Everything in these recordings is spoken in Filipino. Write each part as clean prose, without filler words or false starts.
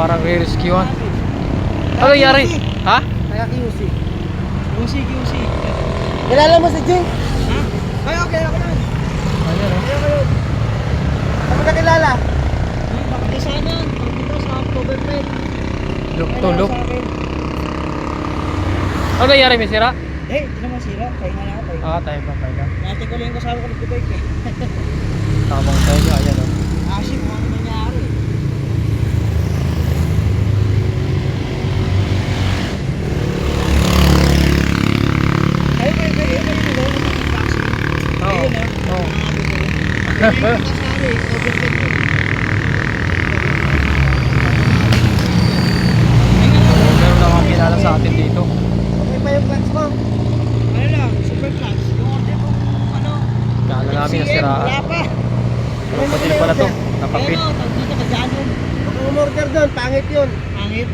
parang re-rescuean. Ano nangyari? Ha? Kaya QC. QC. Kilala mo si Jing? Ha? Ay, okay lang. Ayan o. Ano ka kilala? Bakit sana? Dito sa Oktoberfest. Look to look. Ano nangyari, may sira? Eh, hindi naman sira. Pahinga na ako. Tayo pa. Natin ko lang yung kasama ko nag-bike eh. Tamang tayo niya, ayan o. Kasi kung ano nangyari. Ay, Oo. Oo. Meron namang kilala sa atin dito. Okay pa yung clutch mo? Ano lang, super clutch. Yung order ko, ano, Kala namin CM, nasiraan. wala pa. Pero patil pala to, nakapit. Ayun o, dito ka dyan yun. Huwag kang umorder doon, pangit yun. Angit.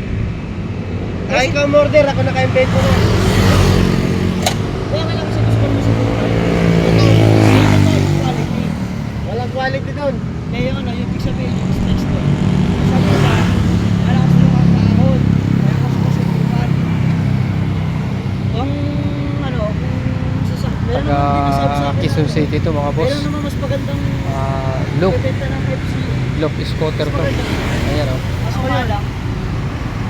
Kaya ikaw umorder, ako na kayong bed mo nun. Kaya nga lang sa gusto mo siguro. Ito, quality. Walang quality doon. Kaya ano, yung ibig sabihin, yung stress ko. Sabi ko ba, malakas mo ang kahon. Kaya ko sa kasubukan. Kung ano, kung sasakyan. Meron naman din nasabi sa Taga akin Quezon na- City to mga boss. Meron naman mas magandang Look bebenta ng FC. scooter to. Ayan o. Kaso nga lang.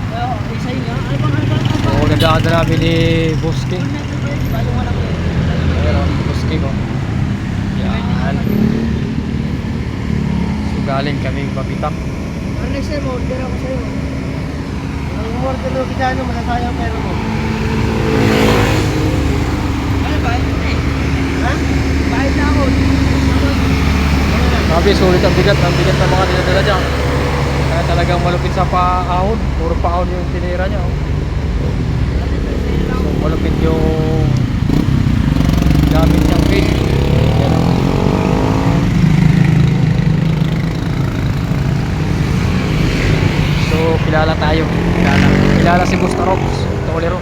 Kaya, isa yun nga. Ano bang? Oo, nagdaan namin ni Boski. Balo nga lang yun. Ayan o, Boski ko. Yan. So galing kami pabitak. Ano next time, order ako sa'yo. Ang umorder doon kita, ano, masasayang pero mo. Ano ba? Ha? Bahit na ako. Sabi, sulit ang bigat ng mga dinadala dyan. Kaya talagang malupit sa paahon. Puro paahon yung tinira niya. Oh. So malupit yung gamit niyang pin. Yan o. So kilala tayo. Kilala si Bustarox. Tolero.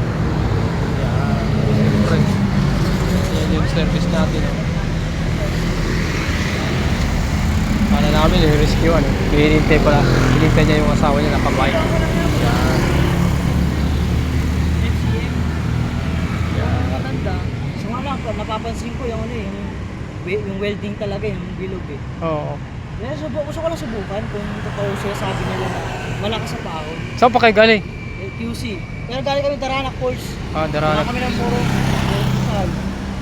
Yan. Siyempre. Yan yung service natin. Oh. Kala namin i-rescue ano. Hinihintay pala. Hinihintay niya yung asawa niya nakabike. Yan. Yan. Matanda. So nga lang, napapansin ko yung ano eh, yung welding talaga, yung bilog eh. Oo. Kaya gusto ko lang subukan kung totoo siya sabi nila na malakas sa paahon. Saan pa kayo galing? Eh, QC. Pero galing kami Daranac Falls. Wala Darana. kami ng puro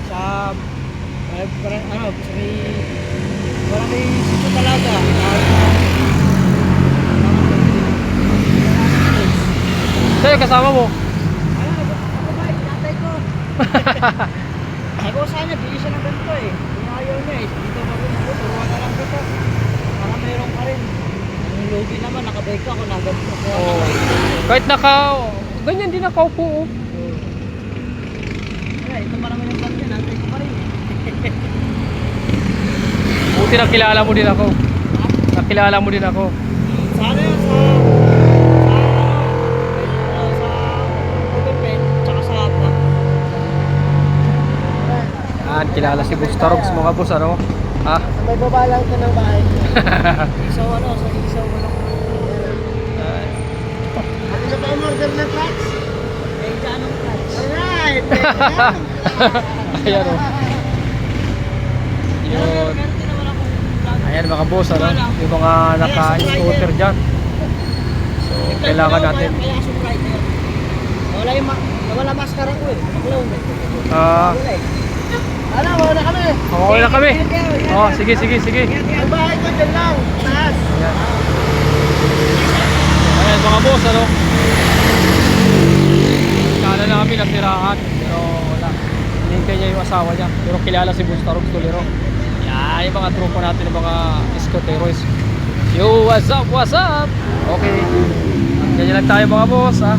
sa parang ano, sa may sito talaga. Sa'yo kasama mo? Ano, ako ba, inatay ko. Sabi ko sana, bili siya ng ganito eh. Ayaw niya eh. Dito pa rin ako, turuan na lang kita. Para meron ka rin. Ang logi naman, nakabike ako na ganito. Oo. Kahit ganyan din nakaupo. Oh. Kaya, ito pa naman yung vlog niya, natay ko pa rin eh. Buti nakilala mo din ako. Nakilala mo din ako. Sana yun sa Open tsaka sa Hapa. Yan, kilala si Bustarox mga boss ano. Ha? Sa may baba lang ito ng bahay. Isaw ano, sa isaw ano. Ano na ba umorder ng clutch? Eh, anong clutch? Alright! Ayan o. Yun. Meron din naman akong vlog. Ayan mga boss ano. Yung mga naka-scooter dyan. So kailangan natin. Kaya surprise na yun. Nawala maskara ko eh. Clown eh. Wala eh. Ano, wala na kami. Okay na kami. Oh, sige. Ang bahay ko dyan lang, taas. Ayan. Ayan mga boss ano. Kala namin nasiraan. Pero wala. Hinintay niya yung asawa niya. Pero kilala si Bustarox Tolero. Yan yung mga trupo natin ng mga escoteros. Yo, what's up? Okay. Ganyan lang tayo mga boss ha.